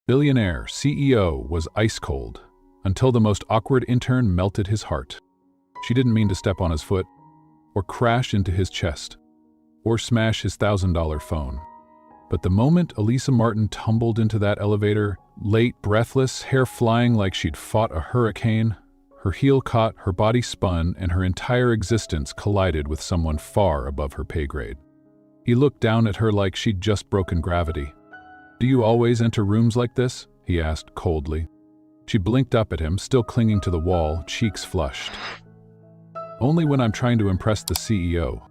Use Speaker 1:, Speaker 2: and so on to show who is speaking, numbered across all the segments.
Speaker 1: Billionaire CEO was ice cold, until the most awkward intern melted his heart. She didn't mean to step on his foot, or crash into his chest, or smash his $1,000 phone. But the moment Elisa Martin tumbled into that elevator, late, breathless, hair flying like she'd fought a hurricane, her heel caught, her body spun, and her entire existence collided with someone far above her pay grade. He looked down at her like she'd just broken gravity. "Do you always enter rooms like this?" he asked coldly. She blinked up at him, still clinging to the wall, cheeks flushed. "Only when I'm trying to impress the CEO."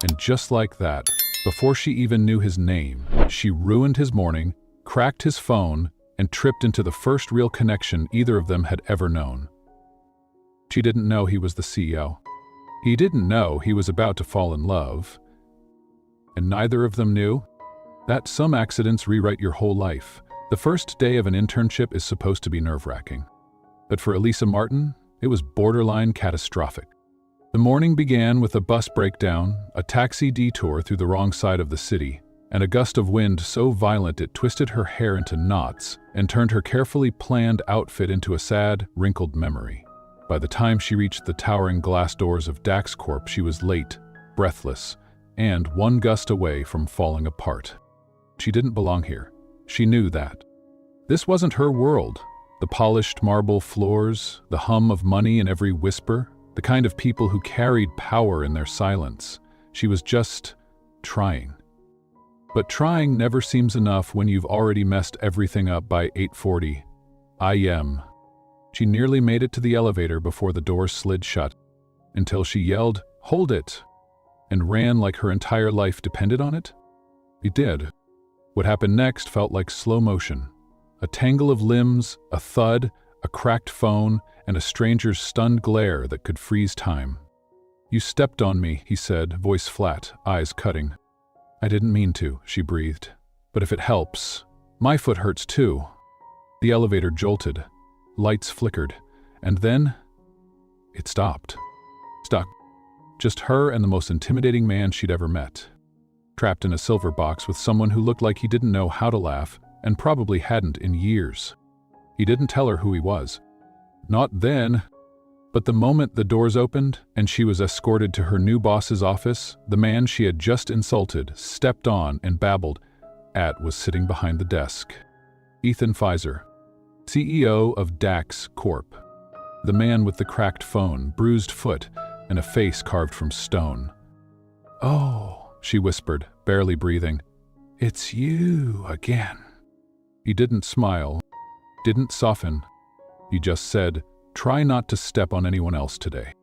Speaker 1: And just like that, before she even knew his name, she ruined his morning, cracked his phone, and tripped into the first real connection either of them had ever known. She didn't know he was the CEO. He didn't know he was about to fall in love. And neither of them knew that some accidents rewrite your whole life. The first day of an internship is supposed to be nerve-wracking. But for Elisa Martin, it was borderline catastrophic. The morning began with a bus breakdown, a taxi detour through the wrong side of the city, and a gust of wind so violent it twisted her hair into knots and turned her carefully planned outfit into a sad, wrinkled memory. By the time she reached the towering glass doors of Dax Corp, she was late, breathless, and one gust away from falling apart. She didn't belong here. She knew that. This wasn't her world. The polished marble floors, the hum of money in every whisper, the kind of people who carried power in their silence. She was just trying. But trying never seems enough when you've already messed everything up by 8:40 a.m. She nearly made it to the elevator before the doors slid shut, until she yelled, "Hold it!" and ran like her entire life depended on it. It did. What happened next felt like slow motion. A tangle of limbs, a thud, a cracked phone, and a stranger's stunned glare that could freeze time. "You stepped on me," he said, voice flat, eyes cutting. "I didn't mean to," she breathed. "But if it helps, my foot hurts too." The elevator jolted. Lights flickered. And then it stopped. Stuck. Just her and the most intimidating man she'd ever met. Trapped in a silver box with someone who looked like he didn't know how to laugh, and probably hadn't in years. He didn't tell her who he was. Not then. But the moment the doors opened and she was escorted to her new boss's office, the man she had just insulted, stepped on and babbled at was sitting behind the desk. Ethan Pfizer, CEO of Dax Corp. The man with the cracked phone, bruised foot, and a face carved from stone. "Oh," she whispered, barely breathing. "It's you again." He didn't smile, didn't soften. He just said, "Try not to step on anyone else today."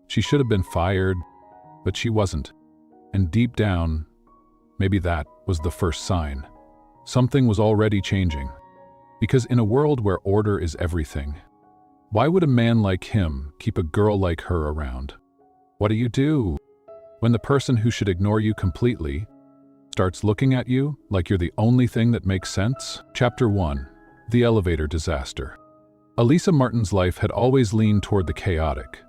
Speaker 1: She should have been fired, but she wasn't. And deep down, maybe that was the first sign. Something was already changing. Because in a world where order is everything, why would a man like him keep a girl like her around? What do you do when the person who should ignore you completely starts looking at you like you're the only thing that makes sense? Chapter 1. The Elevator Disaster. Elisa Martin's life had always leaned toward the chaotic.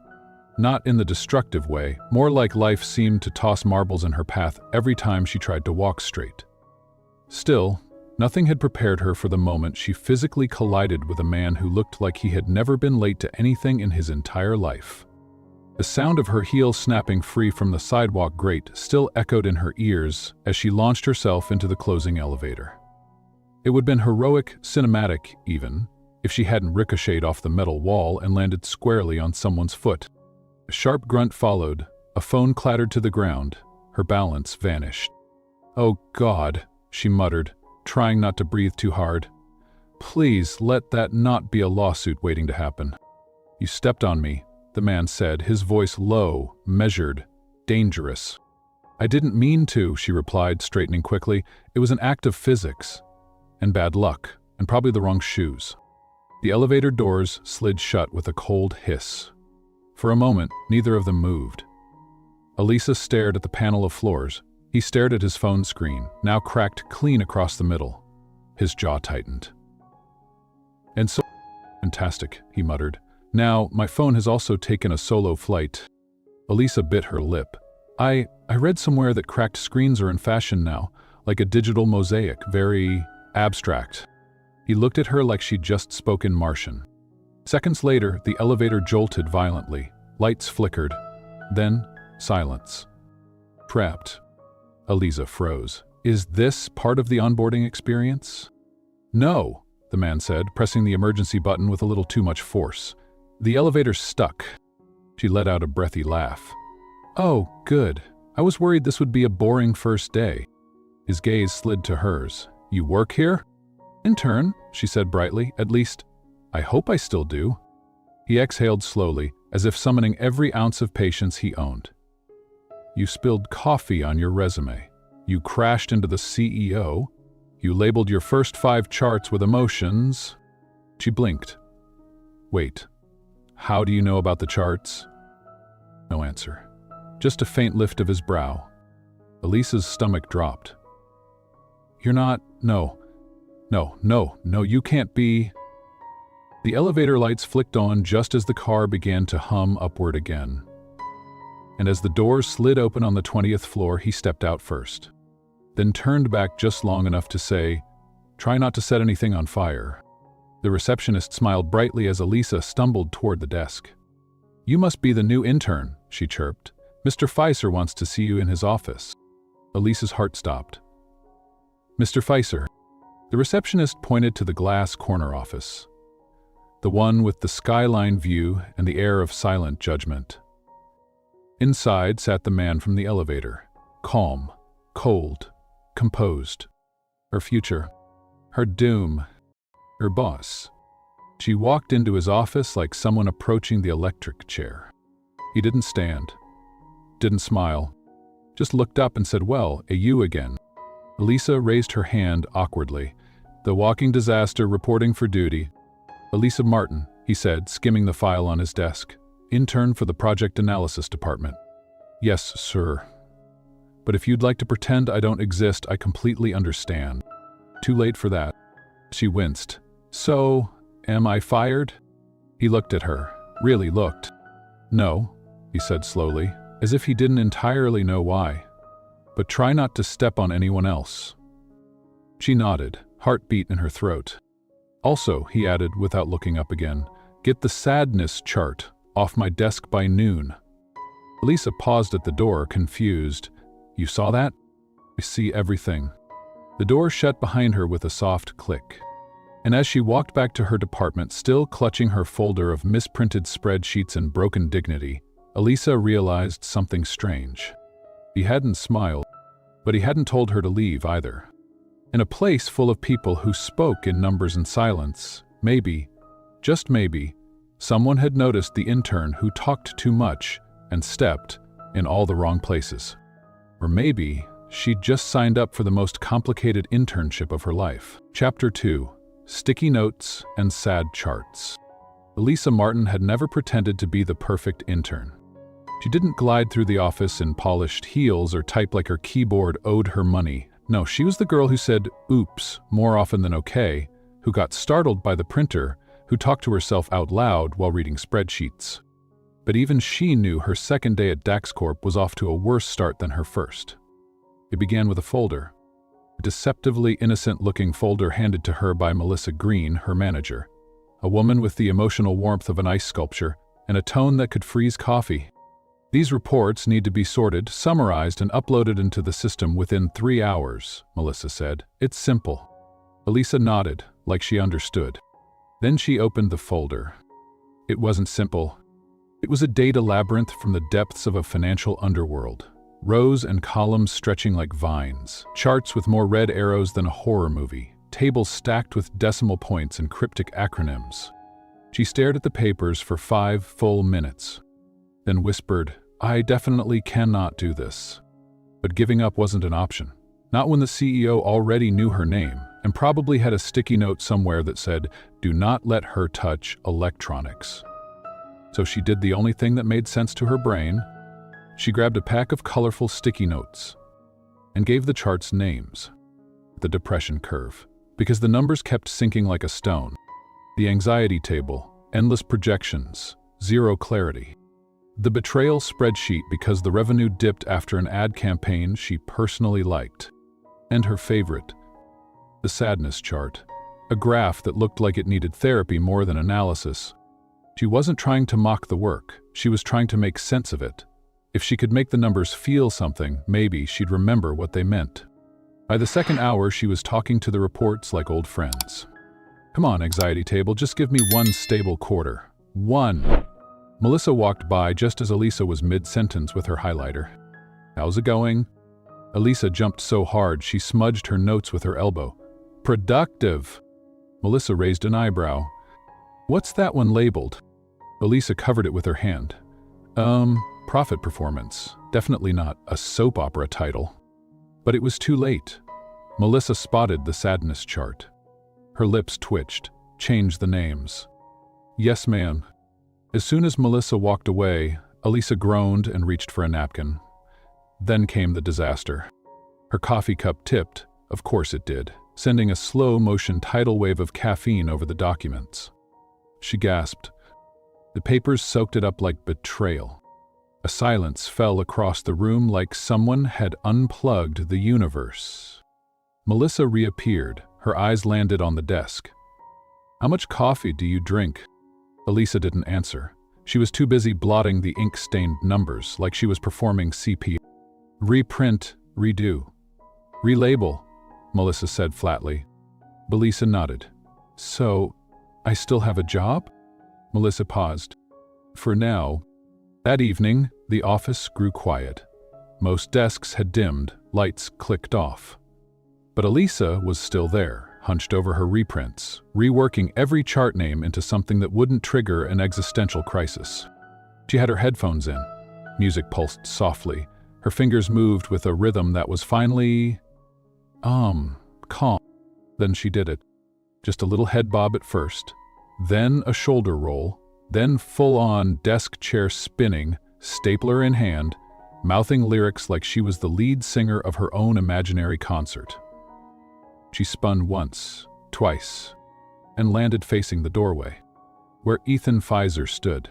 Speaker 1: Not in the destructive way, more like life seemed to toss marbles in her path every time she tried to walk straight. Still, nothing had prepared her for the moment she physically collided with a man who looked like he had never been late to anything in his entire life. The sound of her heel snapping free from the sidewalk grate still echoed in her ears as she launched herself into the closing elevator. It would have been heroic, cinematic even, if she hadn't ricocheted off the metal wall and landed squarely on someone's foot. A sharp grunt followed, a phone clattered to the ground, her balance vanished. "Oh God," she muttered, trying not to breathe too hard. "Please let that not be a lawsuit waiting to happen." "You stepped on me," the man said, his voice low, measured, dangerous. "I didn't mean to," she replied, straightening quickly. "It was an act of physics. And bad luck, and probably the wrong shoes." The elevator doors slid shut with a cold hiss. For a moment, neither of them moved. Elisa stared at the panel of floors. He stared at his phone screen, now cracked clean across the middle. His jaw tightened. "And so fantastic," he muttered. "Now, my phone has also taken a solo flight." Elisa bit her lip. I read somewhere that cracked screens are in fashion now, like a digital mosaic, very abstract." He looked at her like she'd just spoken Martian. Seconds later, the elevator jolted violently. Lights flickered. Then, silence. Trapped. Elisa froze. Is this part of the onboarding experience? No, the man said, pressing the emergency button with a little too much force. The elevator's stuck. She let out a breathy laugh. Oh, good. I was worried this would be a boring first day. His gaze slid to hers. You work here? Intern, she said brightly. At least, I hope I still do. He exhaled slowly, as if summoning every ounce of patience he owned. You spilled coffee on your resume. You crashed into the CEO. You labeled your first 5 charts with emotions. She blinked. Wait, how do you know about the charts? No answer. Just a faint lift of his brow. Elisa's stomach dropped. You're not… No, you can't be… The elevator lights flicked on just as the car began to hum upward again. And as the doors slid open on the 20th floor, he stepped out first. Then turned back just long enough to say, "Try not to set anything on fire." The receptionist smiled brightly as Elisa stumbled toward the desk. You must be the new intern, she chirped. Mr. Feiser wants to see you in his office. Elisa's heart stopped. Mr. Feiser. The receptionist pointed to the glass corner office. The one with the skyline view and the air of silent judgment. Inside sat the man from the elevator, calm, cold, composed. Her future, her doom, her boss. She walked into his office like someone approaching the electric chair. He didn't stand, didn't smile, just looked up and said, "Well, you again." Elisa raised her hand awkwardly. The walking disaster reporting for duty. Elisa Martin, he said, skimming the file on his desk. Intern for the project analysis department. Yes, sir. But if you'd like to pretend I don't exist, I completely understand. Too late for that. She winced. So, am I fired? He looked at her. Really looked. No, he said slowly, as if he didn't entirely know why. But try not to step on anyone else. She nodded, heartbeat in her throat. Also, he added without looking up again, get the sadness chart off my desk by noon. Elisa paused at the door, confused. You saw that? I see everything. The door shut behind her with a soft click. And as she walked back to her department, still clutching her folder of misprinted spreadsheets and broken dignity, Elisa realized something strange. He hadn't smiled, but he hadn't told her to leave either. In a place full of people who spoke in numbers and silence, maybe, just maybe, someone had noticed the intern who talked too much and stepped in all the wrong places. Or maybe she'd just signed up for the most complicated internship of her life. Chapter 2. Sticky Notes and Sad Charts. Elisa Martin had never pretended to be the perfect intern. She didn't glide through the office in polished heels or type like her keyboard owed her money. No, she was the girl who said, oops, more often than okay, who got startled by the printer, who talked to herself out loud while reading spreadsheets. But even she knew her second day at DaxCorp was off to a worse start than her first. It began with a folder. A deceptively innocent-looking folder handed to her by Melissa Green, her manager. A woman with the emotional warmth of an ice sculpture and a tone that could freeze coffee. These reports need to be sorted, summarized, and uploaded into the system within 3 hours, Melissa said. It's simple. Elisa nodded, like she understood. Then she opened the folder. It wasn't simple. It was a data labyrinth from the depths of a financial underworld. Rows and columns stretching like vines. Charts with more red arrows than a horror movie. Tables stacked with decimal points and cryptic acronyms. She stared at the papers for 5 full minutes. Then whispered, I definitely cannot do this. But giving up wasn't an option. Not when the CEO already knew her name and probably had a sticky note somewhere that said, do not let her touch electronics. So she did the only thing that made sense to her brain. She grabbed a pack of colorful sticky notes and gave the charts names. The depression curve, because the numbers kept sinking like a stone. The anxiety table, endless projections, zero clarity. The betrayal spreadsheet because the revenue dipped after an ad campaign she personally liked. And her favorite, the sadness chart, a graph that looked like it needed therapy more than analysis. She wasn't trying to mock the work, she was trying to make sense of it. If she could make the numbers feel something, maybe she'd remember what they meant. By the second hour, she was talking to the reports like old friends. "Come on, anxiety table, just give me one stable quarter. One." Melissa walked by just as Elisa was mid-sentence with her highlighter. "How's it going?" Elisa jumped so hard she smudged her notes with her elbow. "Productive." Melissa raised an eyebrow. "What's that one labeled?" Elisa covered it with her hand. Profit performance. Definitely not a soap opera title." But it was too late. Melissa spotted the sadness chart. Her lips twitched. "Change the names." "Yes, ma'am." As soon as Melissa walked away, Elisa groaned and reached for a napkin. Then came the disaster. Her coffee cup tipped, of course it did, sending a slow-motion tidal wave of caffeine over the documents. She gasped. The papers soaked it up like betrayal. A silence fell across the room like someone had unplugged the universe. Melissa reappeared. Her eyes landed on the desk. "How much coffee do you drink?" Elisa didn't answer. She was too busy blotting the ink-stained numbers like she was performing CPR. "Reprint, redo. Relabel," Melissa said flatly. Elisa nodded. "So, I still have a job?" Melissa paused. "For now." That evening, the office grew quiet. Most desks had dimmed, lights clicked off. But Elisa was still there, hunched over her reprints, reworking every chart name into something that wouldn't trigger an existential crisis. She had her headphones in. Music pulsed softly. Her fingers moved with a rhythm that was finally, calm. Then she did it. Just a little head bob at first, then a shoulder roll, then full-on desk chair spinning, stapler in hand, mouthing lyrics like she was the lead singer of her own imaginary concert. She spun once, twice, and landed facing the doorway, where Ethan Pfizer stood,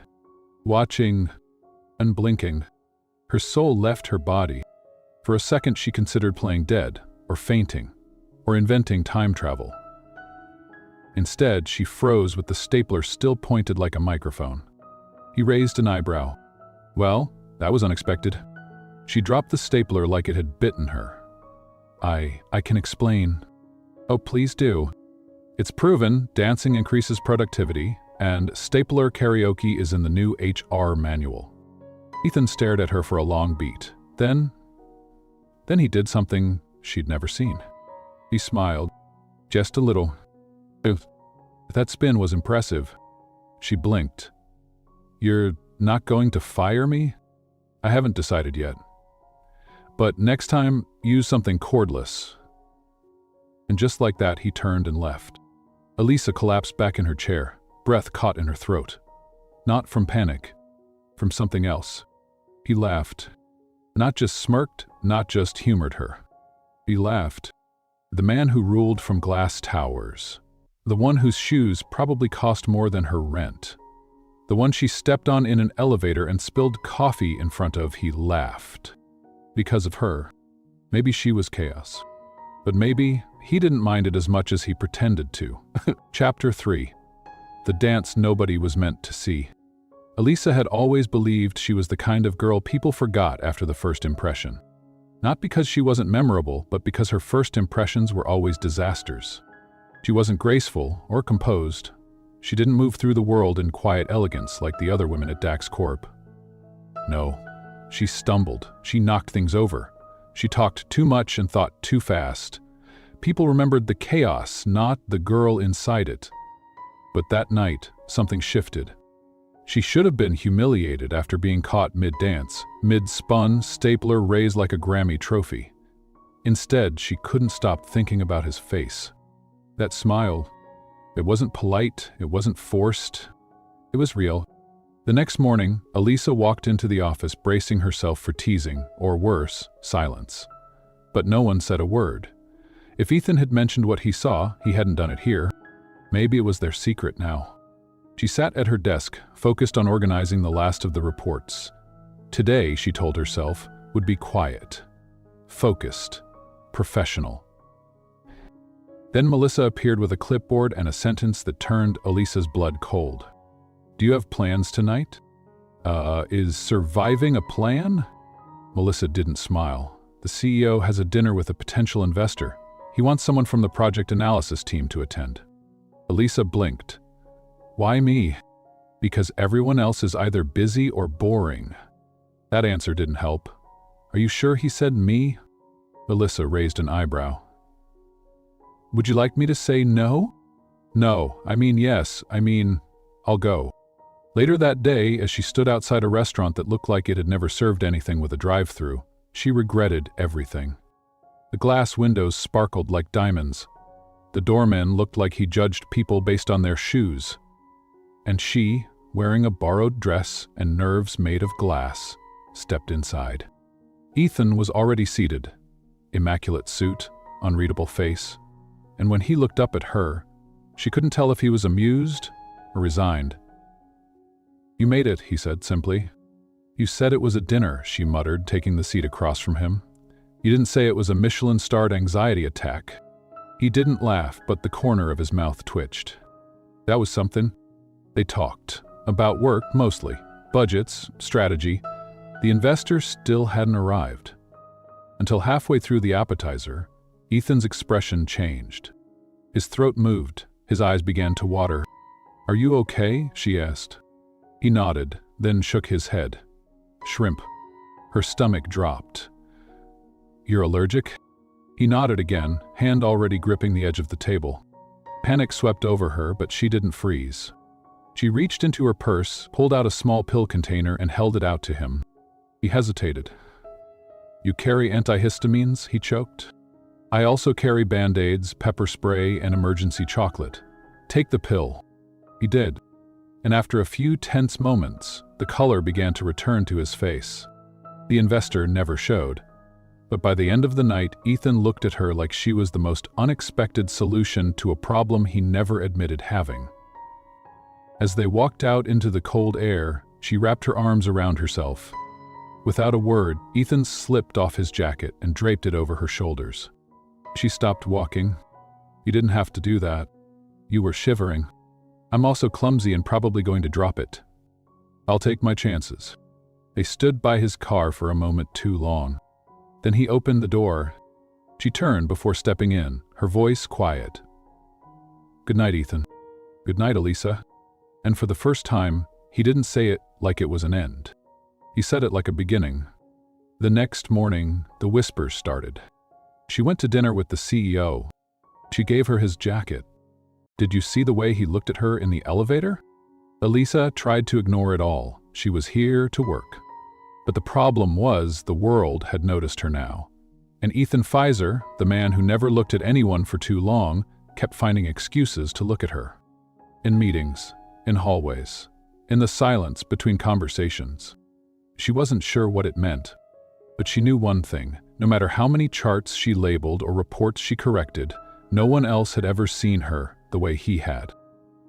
Speaker 1: watching, unblinking. Her soul left her body. For a second she considered playing dead, or fainting, or inventing time travel. Instead, she froze with the stapler still pointed like a microphone. He raised an eyebrow. "Well, that was unexpected." She dropped the stapler like it had bitten her. I can explain." "Oh, please do." "It's proven dancing increases productivity, and stapler karaoke is in the new HR manual." Ethan stared at her for a long beat. Then he did something she'd never seen. He smiled. Just a little. That spin was impressive. She blinked. "You're not going to fire me?" "I haven't decided yet. But next time, use something cordless." And just like that, he turned and left. Elisa collapsed back in her chair, breath caught in her throat. Not from panic, from something else. He laughed. Not just smirked, not just humored her. He laughed. The man who ruled from glass towers. The one whose shoes probably cost more than her rent. The one she stepped on in an elevator and spilled coffee in front of, he laughed. Because of her. Maybe she was chaos. But maybe he didn't mind it as much as he pretended to. Chapter 3. The dance nobody was meant to see. Elisa had always believed she was the kind of girl people forgot after the first impression. Not because she wasn't memorable, but because her first impressions were always disasters. She wasn't graceful or composed. She didn't move through the world in quiet elegance like the other women at Dax Corp. No, she stumbled. She knocked things over. She talked too much and thought too fast. People remembered the chaos, not the girl inside it. But that night, something shifted. She should have been humiliated after being caught mid-dance, mid-spun, stapler raised like a Grammy trophy. Instead, she couldn't stop thinking about his face. That smile. It wasn't polite, it wasn't forced. It was real. The next morning, Elisa walked into the office bracing herself for teasing, or worse, silence. But no one said a word. If Ethan had mentioned what he saw, he hadn't done it here. Maybe it was their secret now. She sat at her desk, focused on organizing the last of the reports. Today, she told herself, would be quiet, focused, professional. Then Melissa appeared with a clipboard and a sentence that turned Elisa's blood cold. "Do you have plans tonight?" Is surviving a plan?" Melissa didn't smile. "The CEO has a dinner with a potential investor. He wants someone from the project analysis team to attend." Elisa blinked. "Why me?" "Because everyone else is either busy or boring." That answer didn't help. "Are you sure he said me?" Melissa raised an eyebrow. "Would you like me to say no?" "No, I mean yes, I'll go." Later that day, as she stood outside a restaurant that looked like it had never served anything with a drive-through, she regretted everything. The glass windows sparkled like diamonds. The doorman looked like he judged people based on their shoes. And she, wearing a borrowed dress and nerves made of glass, stepped inside. Ethan was already seated, immaculate suit, unreadable face, and when he looked up at her, she couldn't tell if he was amused or resigned. "You made it," he said simply. "You said it was a dinner," she muttered, taking the seat across from him. "You didn't say it was a Michelin-starred anxiety attack." He didn't laugh, but the corner of his mouth twitched. That was something. They talked. About work, mostly. Budgets, strategy. The investor still hadn't arrived. Until halfway through the appetizer, Ethan's expression changed. His throat moved. His eyes began to water. "Are you okay?" she asked. He nodded, then shook his head. "Shrimp." Her stomach dropped. "You're allergic?" He nodded again, hand already gripping the edge of the table. Panic swept over her, but she didn't freeze. She reached into her purse, pulled out a small pill container, and held it out to him. He hesitated. "You carry antihistamines?" he choked. "I also carry Band-Aids, pepper spray, and emergency chocolate. Take the pill." He did. And after a few tense moments, the color began to return to his face. The investor never showed. But by the end of the night, Ethan looked at her like she was the most unexpected solution to a problem he never admitted having. As they walked out into the cold air, she wrapped her arms around herself. Without a word, Ethan slipped off his jacket and draped it over her shoulders. She stopped walking. "You didn't have to do that. You were shivering. I'm also clumsy and probably going to drop it. I'll take my chances." They stood by his car for a moment too long. Then he opened the door. She turned before stepping in, her voice quiet. "Good night, Ethan." "Good night, Elisa." And for the first time, he didn't say it like it was an end. He said it like a beginning. The next morning, the whispers started. She went to dinner with the CEO. She gave her his jacket. Did you see the way he looked at her in the elevator? Elisa tried to ignore it all. She was here to work. But the problem was the world had noticed her now. And Ethan Pfizer, the man who never looked at anyone for too long, kept finding excuses to look at her. In meetings, in hallways, in the silence between conversations. She wasn't sure what it meant, but she knew one thing. No matter how many charts she labeled or reports she corrected, no one else had ever seen her the way he had.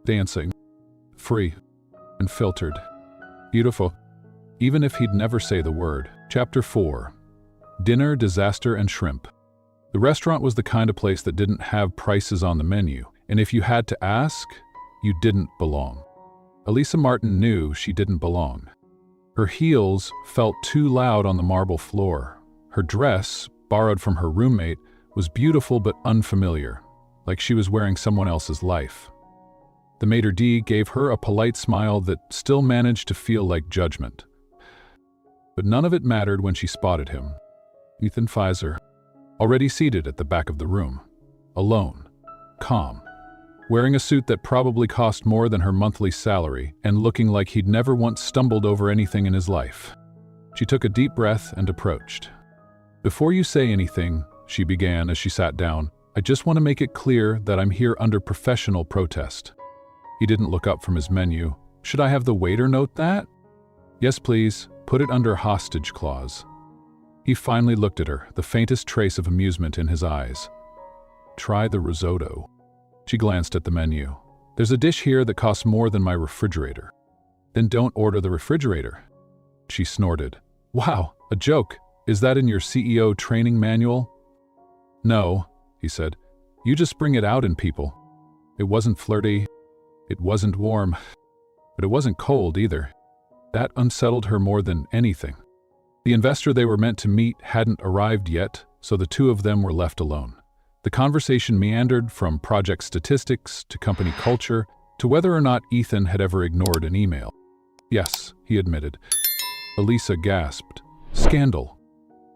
Speaker 1: Dancing, free, and filtered. Beautiful. Even if he'd never say the word. Chapter 4. Dinner, Disaster, and Shrimp. The restaurant was the kind of place that didn't have prices on the menu, and if you had to ask, you didn't belong. Elisa Martin knew she didn't belong. Her heels felt too loud on the marble floor. Her dress, borrowed from her roommate, was beautiful but unfamiliar, like she was wearing someone else's life. The maitre d' gave her a polite smile that still managed to feel like judgment. But none of it mattered when she spotted him. Ethan Pfizer, already seated at the back of the room, alone, calm, wearing a suit that probably cost more than her monthly salary and looking like he'd never once stumbled over anything in his life. She took a deep breath and approached. "Before you say anything," she began as she sat down, "I just want to make it clear that I'm here under professional protest." He didn't look up from his menu. "Should I have the waiter note that?" "Yes, please. Put it under hostage clause." He finally looked at her, the faintest trace of amusement in his eyes. "Try the risotto." She glanced at the menu. "There's a dish here that costs more than my refrigerator." "Then don't order the refrigerator." She snorted. "Wow, a joke. Is that in your CEO training manual?" "No," he said. You just bring it out in people. It wasn't flirty, it wasn't warm, but it wasn't cold either. That unsettled her more than anything. The investor they were meant to meet hadn't arrived yet, so the two of them were left alone. The conversation meandered from project statistics to company culture to whether or not Ethan had ever ignored an email. Yes, he admitted. Elisa gasped. Scandal.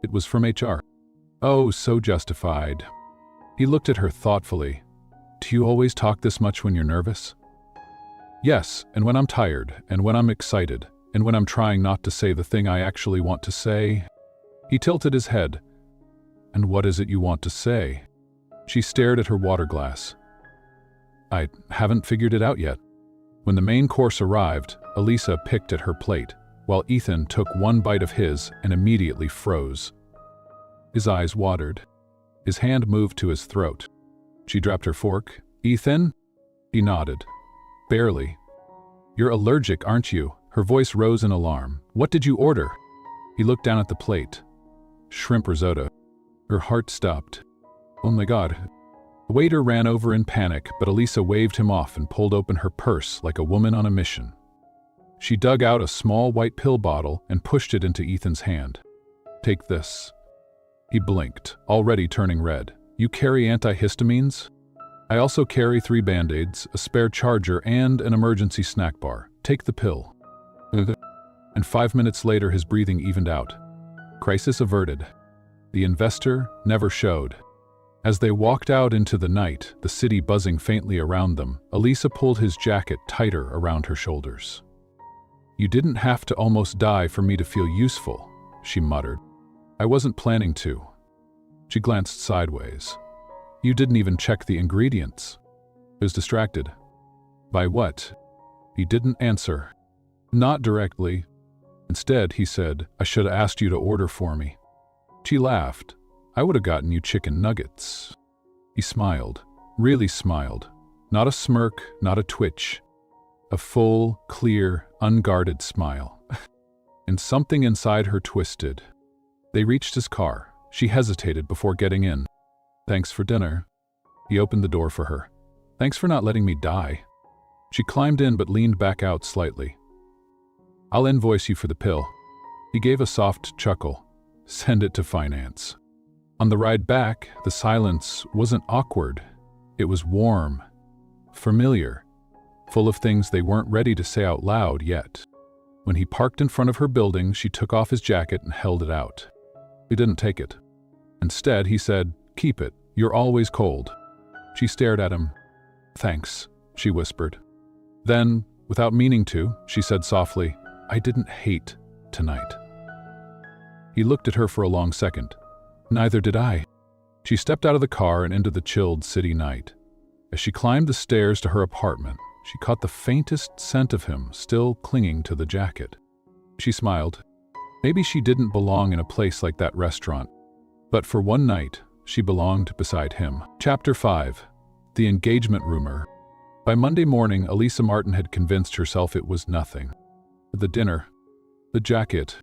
Speaker 1: It was from HR. Oh, so justified. He looked at her thoughtfully. Do you always talk this much when you're nervous? Yes, and when I'm tired, and when I'm excited, and when I'm trying not to say the thing I actually want to say. He tilted his head. And what is it you want to say? She stared at her water glass. I haven't figured it out yet. When the main course arrived, Elisa picked at her plate, while Ethan took one bite of his and immediately froze. His eyes watered. His hand moved to his throat. She dropped her fork. Ethan? He nodded. Barely. You're allergic, aren't you? Her voice rose in alarm. What did you order? He looked down at the plate. Shrimp risotto. Her heart stopped. Oh my God. The waiter ran over in panic, but Elisa waved him off and pulled open her purse like a woman on a mission. She dug out a small white pill bottle and pushed it into Ethan's hand. Take this. He blinked, already turning red. You carry antihistamines? I also carry 3 Band-Aids, a spare charger, and an emergency snack bar. Take the pill. And 5 minutes later, his breathing evened out. Crisis averted. The investor never showed. As they walked out into the night, the city buzzing faintly around them, Elisa pulled his jacket tighter around her shoulders. You didn't have to almost die for me to feel useful, she muttered. I wasn't planning to. She glanced sideways. You didn't even check the ingredients. I was distracted. By what? He didn't answer. Not directly. Instead, he said, I should have asked you to order for me. She laughed. I would have gotten you chicken nuggets. He smiled, really smiled. Not a smirk, not a twitch. A full, clear, unguarded smile. And something inside her twisted. They reached his car. She hesitated before getting in. Thanks for dinner. He opened the door for her. Thanks for not letting me die. She climbed in but leaned back out slightly. I'll invoice you for the pill. He gave a soft chuckle. Send it to finance. On the ride back, the silence wasn't awkward. It was warm, familiar, full of things they weren't ready to say out loud yet. When he parked in front of her building, she took off his jacket and held it out. He didn't take it. Instead, he said, Keep it. You're always cold. She stared at him. Thanks, she whispered. Then, without meaning to, she said softly, I didn't hate tonight. He looked at her for a long second. Neither did I. She stepped out of the car and into the chilled city night. As she climbed the stairs to her apartment, she caught the faintest scent of him still clinging to the jacket. She smiled. Maybe she didn't belong in a place like that restaurant, but for one night, she belonged beside him. Chapter 5. The Engagement Rumor. By Monday morning, Elisa Martin had convinced herself it was nothing. The dinner, the jacket,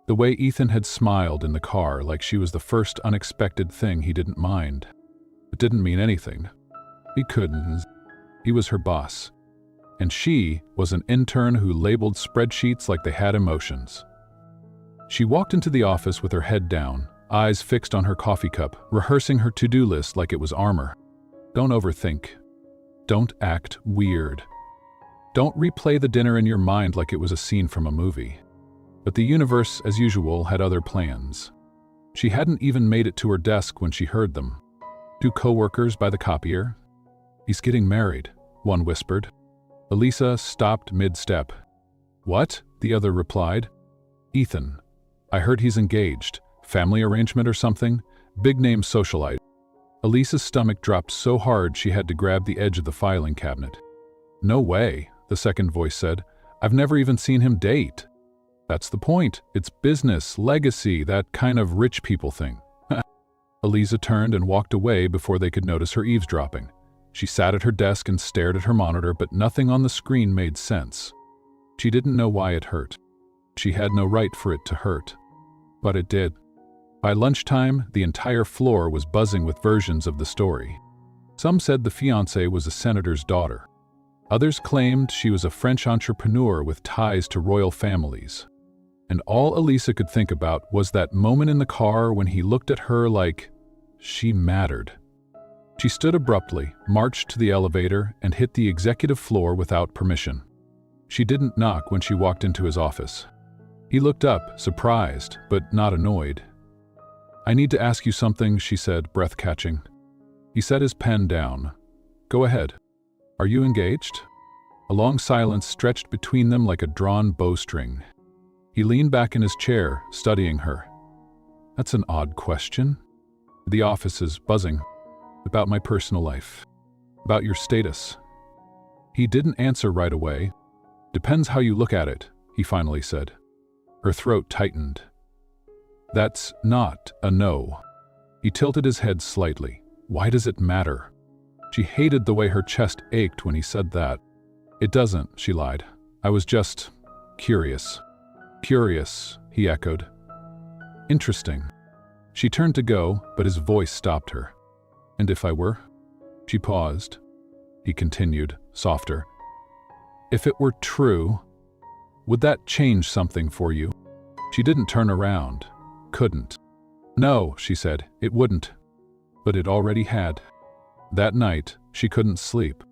Speaker 1: the way Ethan had smiled in the car like she was the first unexpected thing he didn't mind. It didn't mean anything. He couldn't. He was her boss. And she was an intern who labeled spreadsheets like they had emotions. She walked into the office with her head down, eyes fixed on her coffee cup, rehearsing her to-do list like it was armor. Don't overthink. Don't act weird. Don't replay the dinner in your mind like it was a scene from a movie. But the universe, as usual, had other plans. She hadn't even made it to her desk when she heard them. 2 coworkers by the copier. He's getting married, one whispered. Elisa stopped mid-step. What? The other replied. Ethan. I heard he's engaged. Family arrangement or something? Big-name socialite. Elisa's stomach dropped so hard she had to grab the edge of the filing cabinet. No way, the second voice said. I've never even seen him date. That's the point. It's business, legacy, that kind of rich people thing. Elisa turned and walked away before they could notice her eavesdropping. She sat at her desk and stared at her monitor, but nothing on the screen made sense. She didn't know why it hurt. She had no right for it to hurt. But it did. By lunchtime, the entire floor was buzzing with versions of the story. Some said the fiancée was a senator's daughter. Others claimed she was a French entrepreneur with ties to royal families. And all Elisa could think about was that moment in the car when he looked at her like she mattered. She stood abruptly, marched to the elevator, and hit the executive floor without permission. She didn't knock when she walked into his office. He looked up, surprised, but not annoyed. "I need to ask you something," she said, breath-catching. He set his pen down. "Go ahead. Are you engaged?" A long silence stretched between them like a drawn bowstring. He leaned back in his chair, studying her. "That's an odd question. The office is buzzing. About my personal life. About your status." He didn't answer right away. "Depends how you look at it," he finally said. Her throat tightened. "That's not a no." He tilted his head slightly. "Why does it matter?" She hated the way her chest ached when he said that. "It doesn't," she lied. "I was just curious." "Curious," he echoed. "Interesting." She turned to go, but his voice stopped her. "And if I were?" She paused. He continued, softer. "If it were true, would that change something for you?" She didn't turn around. Couldn't. "No," she said, "it wouldn't." But it already had. That night, she couldn't sleep.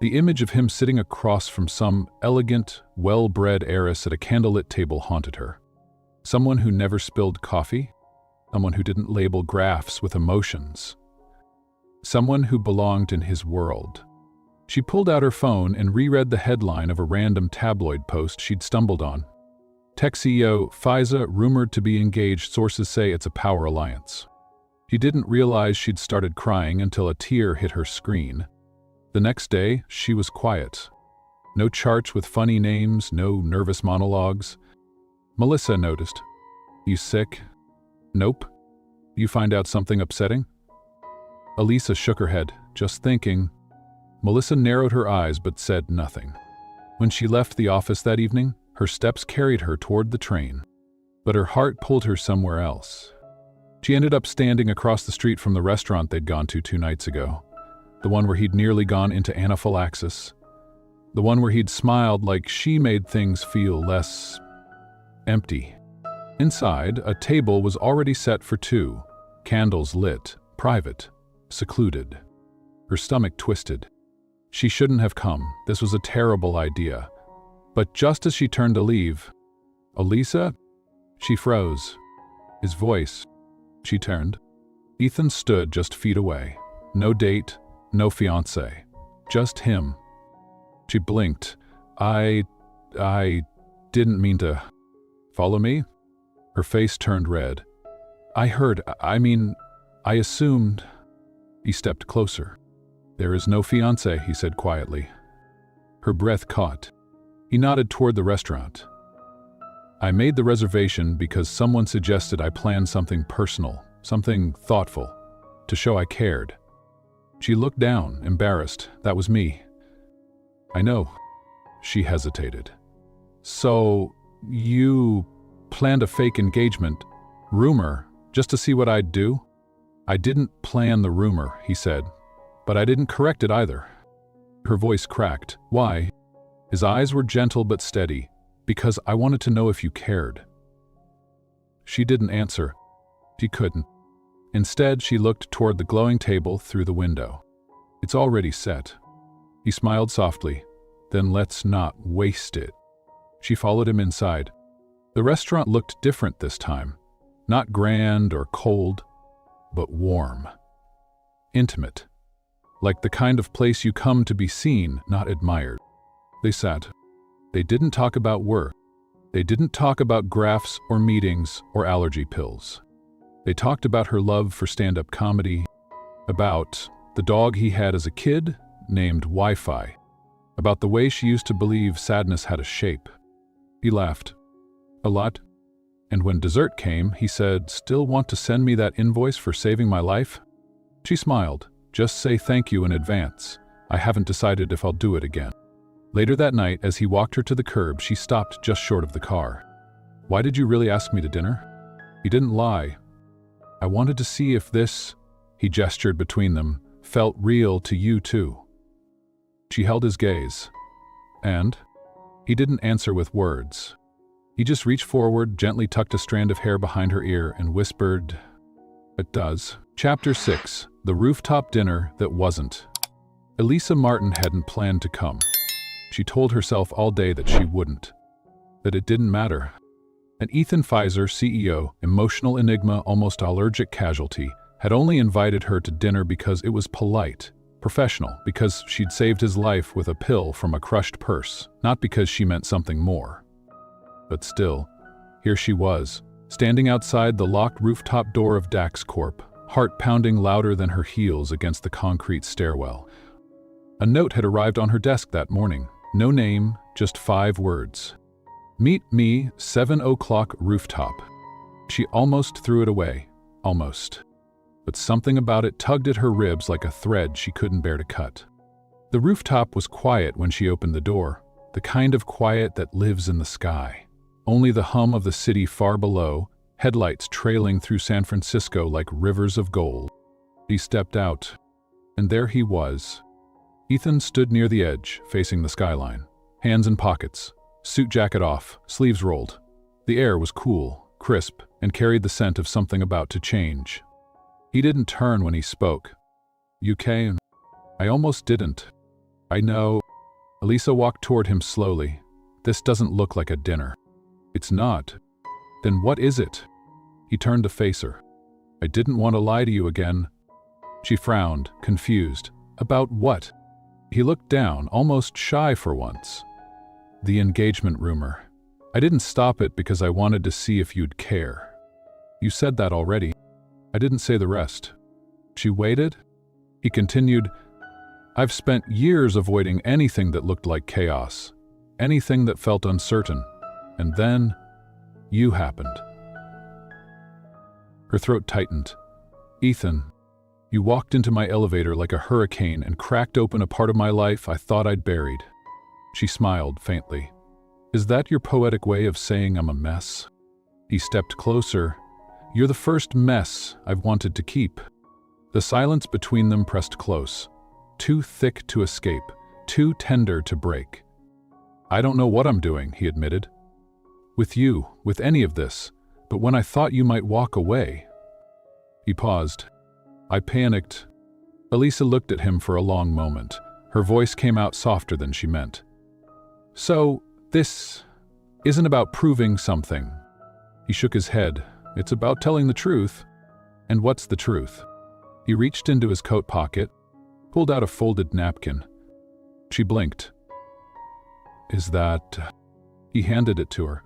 Speaker 1: The image of him sitting across from some elegant, well-bred heiress at a candlelit table haunted her. Someone who never spilled coffee. Someone who didn't label graphs with emotions. Someone who belonged in his world. She pulled out her phone and reread the headline of a random tabloid post she'd stumbled on. Tech CEO Pfizer rumored to be engaged, sources say it's a power alliance. She didn't realize she'd started crying until a tear hit her screen. The next day, she was quiet. No charts with funny names, no nervous monologues. Melissa noticed. "You sick?" "Nope." "You find out something upsetting?" Elisa shook her head, just thinking. Melissa narrowed her eyes but said nothing. When she left the office that evening, her steps carried her toward the train. But her heart pulled her somewhere else. She ended up standing across the street from the restaurant they'd gone to 2 nights ago. The one where he'd nearly gone into anaphylaxis. The one where he'd smiled like she made things feel less empty. Inside, a table was already set for 2, candles lit, private, secluded. Her stomach twisted. She shouldn't have come. This was a terrible idea. But just as she turned to leave, "Elisa?" She froze. His voice. She turned. Ethan stood just feet away. No date, no fiancé. Just him. She blinked. I didn't mean to." "Follow me?" Her face turned red. I assumed." He stepped closer. "There is no fiancé," he said quietly. Her breath caught. He nodded toward the restaurant. "I made the reservation because someone suggested I plan something personal, something thoughtful, to show I cared." She looked down, embarrassed. "That was me." "I know." She hesitated. "So, you planned a fake engagement, rumor, just to see what I'd do?" "I didn't plan the rumor," he said, "but I didn't correct it either." Her voice cracked. "Why?" His eyes were gentle but steady. "Because I wanted to know if you cared." She didn't answer. She couldn't. Instead, she looked toward the glowing table through the window. "It's already set." He smiled softly. "Then let's not waste it." She followed him inside. The restaurant looked different this time. Not grand or cold, but warm. Intimate. Like the kind of place you come to be seen, not admired. They sat. They didn't talk about work. They didn't talk about graphs or meetings or allergy pills. They talked about her love for stand-up comedy, about the dog he had as a kid, named Wi-Fi, about the way she used to believe sadness had a shape. He laughed. "A lot?" And when dessert came, he said, "Still want to send me that invoice for saving my life?" She smiled. "Just say thank you in advance. I haven't decided if I'll do it again." Later that night, as he walked her to the curb, she stopped just short of the car. "Why did you really ask me to dinner?" He didn't lie. "I wanted to see if this," he gestured between them, felt real to you too. She held his gaze, and he didn't answer with words. He just reached forward, gently tucked a strand of hair behind her ear, and whispered, "It does." Chapter 6. The Rooftop Dinner That Wasn't. Elisa Martin hadn't planned to come. She told herself all day that she wouldn't, that it didn't matter. And Ethan Pfizer, CEO, emotional enigma, almost allergic casualty, had only invited her to dinner because it was polite, professional, because she'd saved his life with a pill from a crushed purse, not because she meant something more. But still, here she was, standing outside the locked rooftop door of Dax Corp, heart pounding louder than her heels against the concrete stairwell. A note had arrived on her desk that morning. No name, just 5 words. "Meet me, 7 o'clock rooftop." She almost threw it away. Almost. But something about it tugged at her ribs like a thread she couldn't bear to cut. The rooftop was quiet when she opened the door, the kind of quiet that lives in the sky. Only the hum of the city far below, headlights trailing through San Francisco like rivers of gold. She stepped out, and there he was. Ethan stood near the edge, facing the skyline, hands in pockets, suit jacket off, sleeves rolled. The air was cool, crisp, and carried the scent of something about to change. He didn't turn when he spoke. "You came." "I almost didn't." "I know." Elisa walked toward him slowly. "This doesn't look like a dinner." "It's not." "Then what is it?" He turned to face her. "I didn't want to lie to you again." She frowned, confused. "About what?" He looked down, almost shy for once. "The engagement rumor. I didn't stop it because I wanted to see if you'd care." "You said that already." "I didn't say the rest." She waited. He continued, "I've spent years avoiding anything that looked like chaos, anything that felt uncertain. And then, you happened." Her throat tightened. "Ethan, you walked into my elevator like a hurricane and cracked open a part of my life I thought I'd buried." She smiled faintly. "Is that your poetic way of saying I'm a mess?" He stepped closer. "You're the first mess I've wanted to keep." The silence between them pressed close. Too thick to escape, too tender to break. "I don't know what I'm doing," he admitted. "With you, with any of this, but when I thought you might walk away." He paused. "I panicked." Elisa looked at him for a long moment. Her voice came out softer than she meant. "So, this isn't about proving something." He shook his head. "It's about telling the truth." "And what's the truth?" He reached into his coat pocket, pulled out a folded napkin. She blinked. "Is that—" He handed it to her.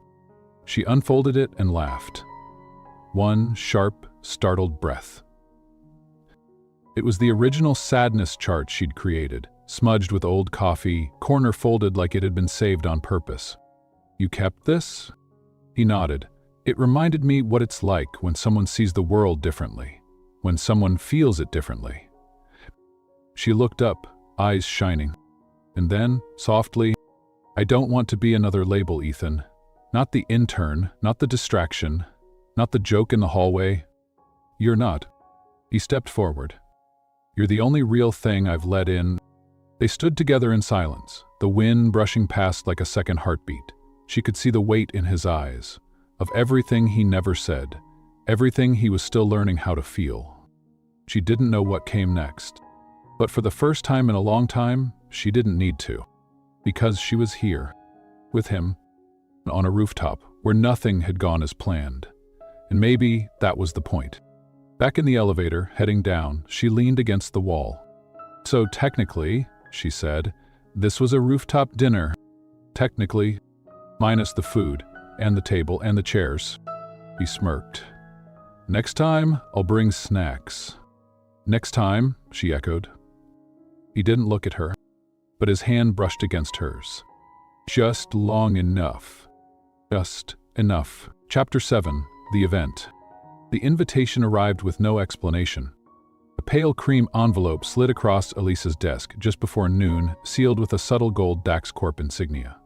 Speaker 1: She unfolded it and laughed. One sharp, startled breath. It was the original sadness chart she'd created, smudged with old coffee, corner folded like it had been saved on purpose. "You kept this?" He nodded. "It reminded me what it's like when someone sees the world differently, when someone feels it differently." She looked up, eyes shining. And then, softly, "I don't want to be another label, Ethan. Not the intern, not the distraction, not the joke in the hallway. You're not." He stepped forward. "You're the only real thing I've let in." They stood together in silence, the wind brushing past like a second heartbeat. She could see the weight in his eyes, of everything he never said, everything he was still learning how to feel. She didn't know what came next. But for the first time in a long time, she didn't need to. Because she was here, with him, on a rooftop where nothing had gone as planned. And maybe that was the point. Back in the elevator, heading down, she leaned against the wall. "So technically," she said, "this was a rooftop dinner. Technically, minus the food, and the table, and the chairs." He smirked. "Next time, I'll bring snacks." "Next time," she echoed. He didn't look at her, but his hand brushed against hers. "Just long enough." Just enough. Chapter 7. The Event. The invitation arrived with no explanation. A pale cream envelope slid across Elisa's desk just before noon, sealed with a subtle gold Dax Corp insignia.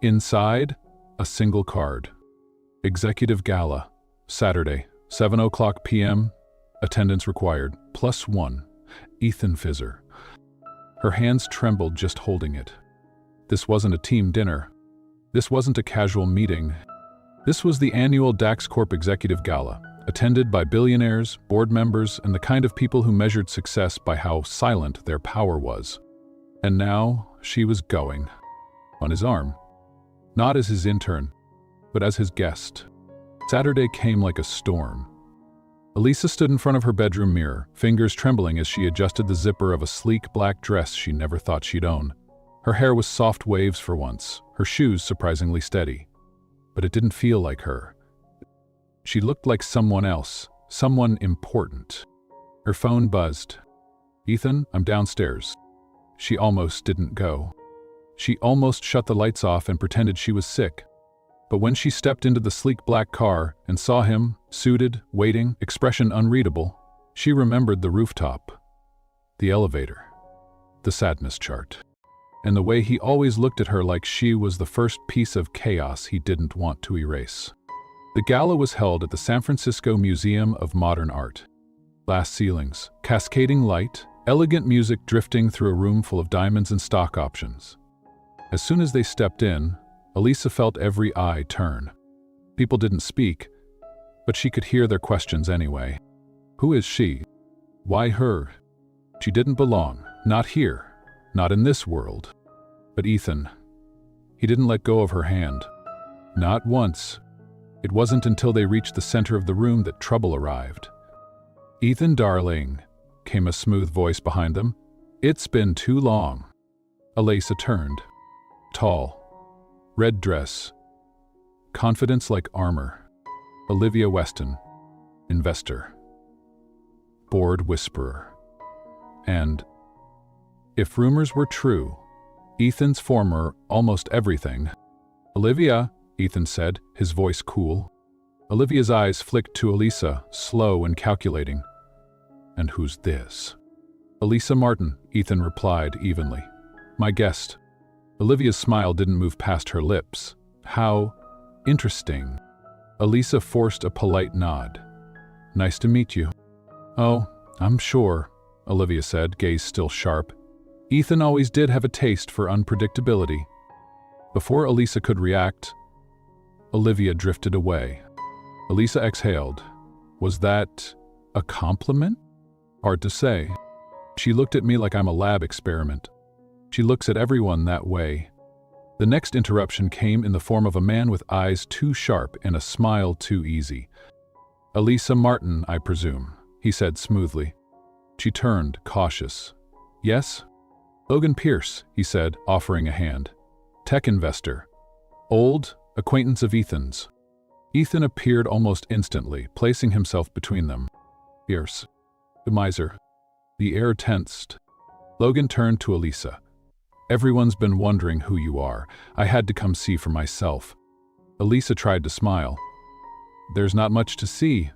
Speaker 1: Inside, a single card. Executive Gala. Saturday, 7 o'clock p.m. Attendance required, +1. Ethan Fizzer. Her hands trembled just holding it. This wasn't a team dinner. This wasn't a casual meeting. This was the annual Dax Corp Executive Gala, attended by billionaires, board members, and the kind of people who measured success by how silent their power was. And now she was going. On his arm. Not as his intern, but as his guest. Saturday came like a storm. Elisa stood in front of her bedroom mirror, fingers trembling as she adjusted the zipper of a sleek black dress she never thought she'd own. Her hair was soft waves for once, her shoes surprisingly steady. But it didn't feel like her. She looked like someone else, someone important. Her phone buzzed. "Ethan, I'm downstairs." She almost didn't go. She almost shut the lights off and pretended she was sick. But when she stepped into the sleek black car and saw him, suited, waiting, expression unreadable, she remembered the rooftop, the elevator, the sadness chart, and the way he always looked at her like she was the first piece of chaos he didn't want to erase. The gala was held at the San Francisco Museum of Modern Art. Glass ceilings, cascading light, elegant music drifting through a room full of diamonds and stock options. As soon as they stepped in, Elisa felt every eye turn. People didn't speak, but she could hear their questions anyway. Who is she? Why her? She didn't belong, not here, not in this world. But Ethan, he didn't let go of her hand. Not once. It wasn't until they reached the center of the room that trouble arrived. "Ethan, darling," came a smooth voice behind them. "It's been too long." Elisa turned. Tall. Red dress. Confidence like armor. Olivia Weston. Investor. Board whisperer. And, if rumors were true, Ethan's former almost everything. "Olivia," Ethan said, his voice cool. Olivia's eyes flicked to Elisa, slow and calculating. "And who's this?" "Elisa Martin," Ethan replied evenly. "My guest." Olivia's smile didn't move past her lips. "How interesting." Elisa forced a polite nod. "Nice to meet you." "Oh, I'm sure," Olivia said, gaze still sharp. Ethan always did have a taste for unpredictability. Before Elisa could react, Olivia drifted away. Elisa exhaled. Was that a compliment? Hard to say. She looked at me like I'm a lab experiment. She looks at everyone that way. The next interruption came in the form of a man with eyes too sharp and a smile too easy. "Elisa Martin, I presume," he said smoothly. She turned, cautious. "Yes?" "Logan Pierce," he said, offering a hand. "Tech investor. Old acquaintance of Ethan's." Ethan appeared almost instantly, placing himself between them. "Pierce. The miser." The air tensed. Logan turned to Elisa. "Everyone's been wondering who you are. I had to come see for myself." Elisa tried to smile. "There's not much to see."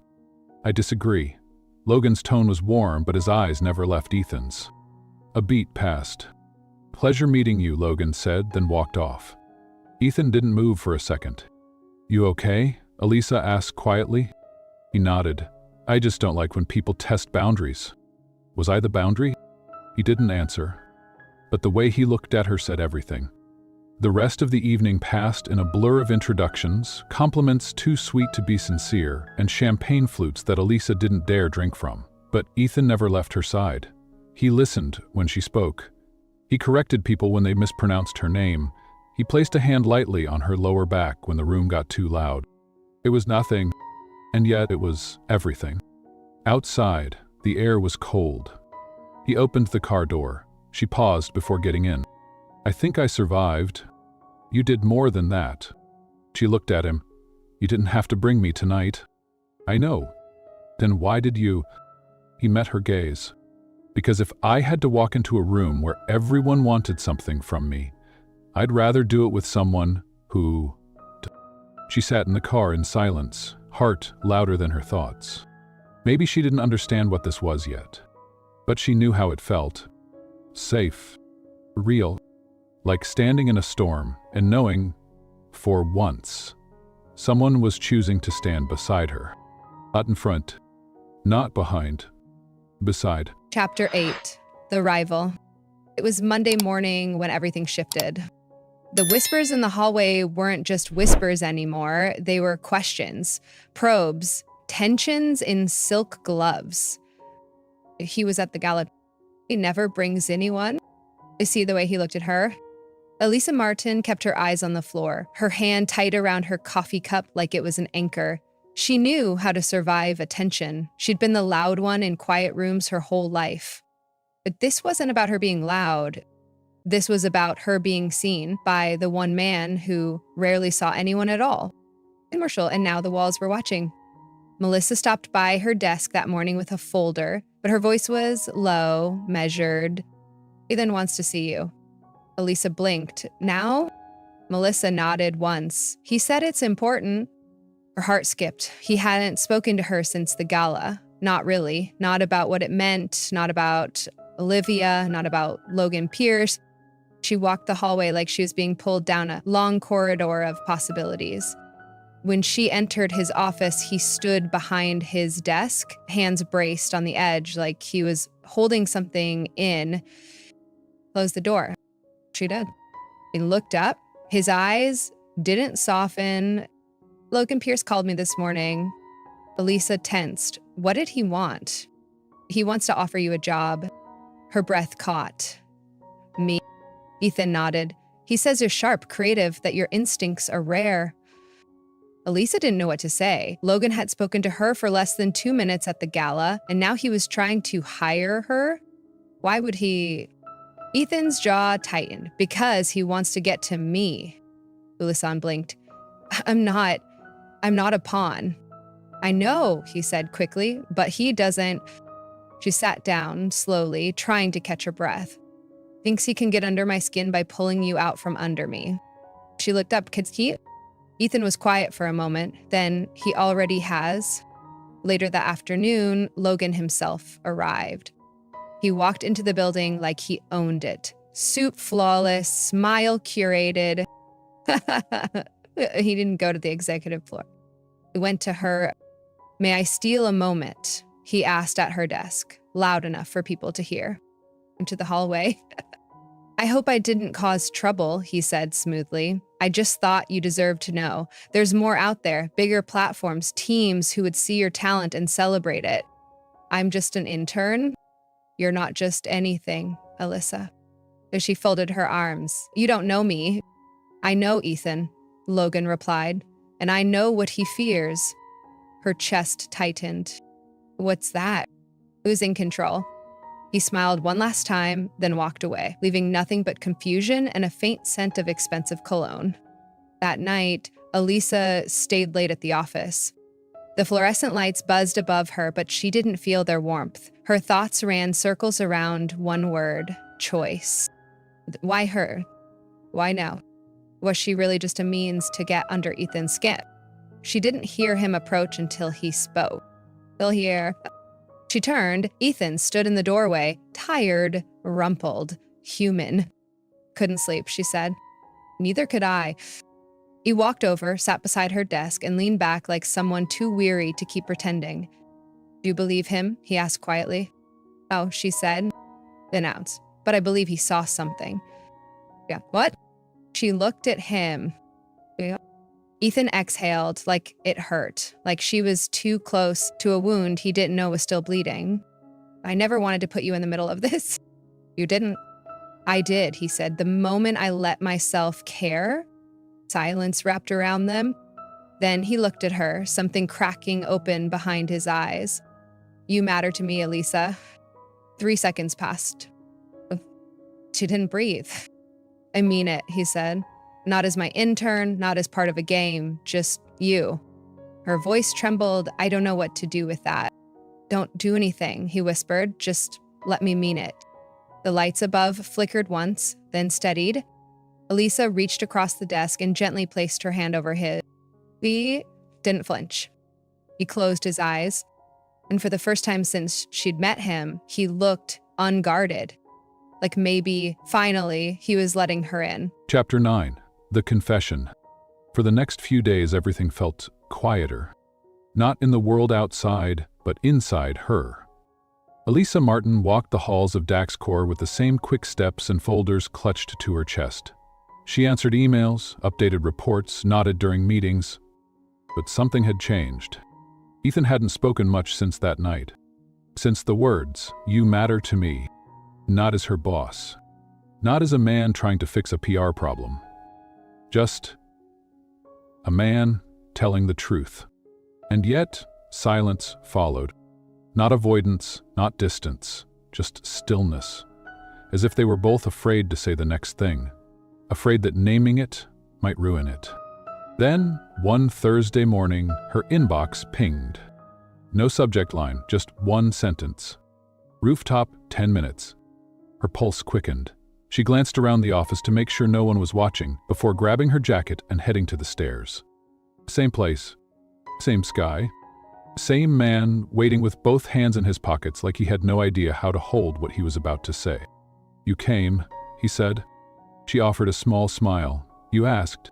Speaker 1: "I disagree." Logan's tone was warm, but his eyes never left Ethan's. A beat passed. "Pleasure meeting you," Logan said, then walked off. Ethan didn't move for a second. "You okay?" Elisa asked quietly. He nodded. "I just don't like when people test boundaries." Was I the boundary? He didn't answer. But the way he looked at her said everything. The rest of the evening passed in a blur of introductions, compliments too sweet to be sincere, and champagne flutes that Elisa didn't dare drink from. But Ethan never left her side. He listened when she spoke. He corrected people when they mispronounced her name. He placed a hand lightly on her lower back when the room got too loud. It was nothing, and yet it was everything. Outside, the air was cold. He opened the car door. She paused before getting in. "I think I survived." "You did more than that." She looked at him. "You didn't have to bring me tonight." "I know." "Then why did you?" He met her gaze. "Because if I had to walk into a room where everyone wanted something from me, I'd rather do it with someone who..." She sat in the car in silence, heart louder than her thoughts. Maybe she didn't understand what this was yet, but she knew how it felt. Safe. Real. Like standing in a storm and knowing, for once, someone was choosing to stand beside her. Not in front, not behind, Beside,
Speaker 2: Chapter 8. The Rival. It was Monday morning when everything shifted. The whispers in the hallway weren't just whispers anymore. They were questions, probes, tensions in silk gloves. He was at the gala. He never brings anyone. You see the way he looked at her? Elisa Martin kept her eyes on the floor, her hand tight around her coffee cup like it was an anchor. She knew how to survive attention. She'd been the loud one in quiet rooms her whole life. But this wasn't about her being loud. This was about her being seen by the one man who rarely saw anyone at all. Commercial, and now the walls were watching. Melissa stopped by her desk that morning with a folder, but her voice was low, measured. Ethan wants to see you. Elisa blinked. Now? Melissa nodded once. He said it's important. Her heart skipped. He hadn't spoken to her since the gala. Not really. Not about what it meant, not about Olivia, not about Logan Pierce. She walked the hallway like she was being pulled down a long corridor of possibilities. When she entered his office, he stood behind his desk, hands braced on the edge like he was holding something in. Closed the door. She did. He looked up. His eyes didn't soften. Logan Pierce called me this morning. Elisa tensed. What did he want? He wants to offer you a job. Her breath caught. Me? Ethan nodded. He says you're sharp, creative, that your instincts are rare. Elisa didn't know what to say. Logan had spoken to her for less than 2 minutes at the gala, and now he was trying to hire her? Why would he? Ethan's jaw tightened. Because he wants to get to me. Elisa blinked. I'm not a pawn. I know, he said quickly, but he doesn't. She sat down slowly, trying to catch her breath. Thinks he can get under my skin by pulling you out from under me. She looked up. Ethan was quiet for a moment. Then he already has. Later that afternoon, Logan himself arrived. He walked into the building like he owned it. Suit flawless, smile curated. He didn't go to the executive floor. He went to her. May I steal a moment? He asked at her desk, loud enough for people to hear. Into the hallway. I hope I didn't cause trouble, he said smoothly. I just thought you deserved to know. There's more out there, bigger platforms, teams who would see your talent and celebrate it. I'm just an intern. You're not just anything, Elisa. She folded her arms. You don't know me. I know Ethan, Logan replied, and I know what he fears. Her chest tightened. What's that? Losing control. He smiled one last time, then walked away, leaving nothing but confusion and a faint scent of expensive cologne. That night, Elisa stayed late at the office. The fluorescent lights buzzed above her, but she didn't feel their warmth. Her thoughts ran circles around one word, choice. Why her? Why now? Was she really just a means to get under Ethan's skin? She didn't hear him approach until he spoke. Still here. She turned. Ethan stood in the doorway, tired, rumpled, human. Couldn't sleep, she said. Neither could I. He walked over, sat beside her desk, and leaned back like someone too weary to keep pretending. Do you believe him? He asked quietly. Oh, she said. Announced. But I believe he saw something. Yeah, what? She looked at him. Yeah. Ethan exhaled like it hurt, like she was too close to a wound he didn't know was still bleeding. I never wanted to put you in the middle of this. You didn't. I did, he said. The moment I let myself care, silence wrapped around them. Then he looked at her, something cracking open behind his eyes. You matter to me, Elisa. 3 seconds passed. She didn't breathe. I mean it, he said. Not as my intern, not as part of a game, just you. Her voice trembled. I don't know what to do with that. Don't do anything, he whispered. Just let me mean it. The lights above flickered once, then steadied. Elisa reached across the desk and gently placed her hand over his. He didn't flinch. He closed his eyes, and for the first time since she'd met him, he looked unguarded. Like maybe, finally, he was letting her in.
Speaker 1: Chapter 9. The Confession. For the next few days, everything felt quieter. Not in the world outside, but inside her. Elisa Martin walked the halls of Daxcor with the same quick steps and folders clutched to her chest. She answered emails, updated reports, nodded during meetings. But something had changed. Ethan hadn't spoken much since that night. Since the words, "You matter to me," not as her boss, not as a man trying to fix a PR problem. Just a man telling the truth. And yet, silence followed. Not avoidance, not distance, just stillness. As if they were both afraid to say the next thing. Afraid that naming it might ruin it. Then, one Thursday morning, her inbox pinged. No subject line, just one sentence. Rooftop, 10 minutes. Her pulse quickened. She glanced around the office to make sure no one was watching before grabbing her jacket and heading to the stairs. Same place, same sky, same man waiting with both hands in his pockets like he had no idea how to hold what he was about to say. "You came," he said. She offered a small smile. "You asked."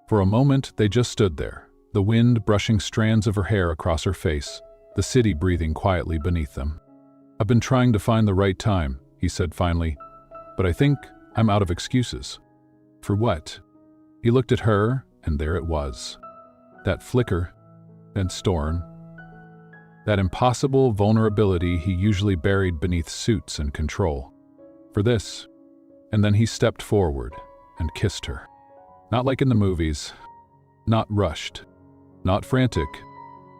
Speaker 1: For a moment, they just stood there, the wind brushing strands of her hair across her face, the city breathing quietly beneath them. "I've been trying to find the right time," he said finally, "but I think I'm out of excuses." "For what?" He looked at her, and there it was. That flicker, and storm. That impossible vulnerability he usually buried beneath suits and control. For this. And then he stepped forward and kissed her. Not like in the movies. Not rushed. Not frantic,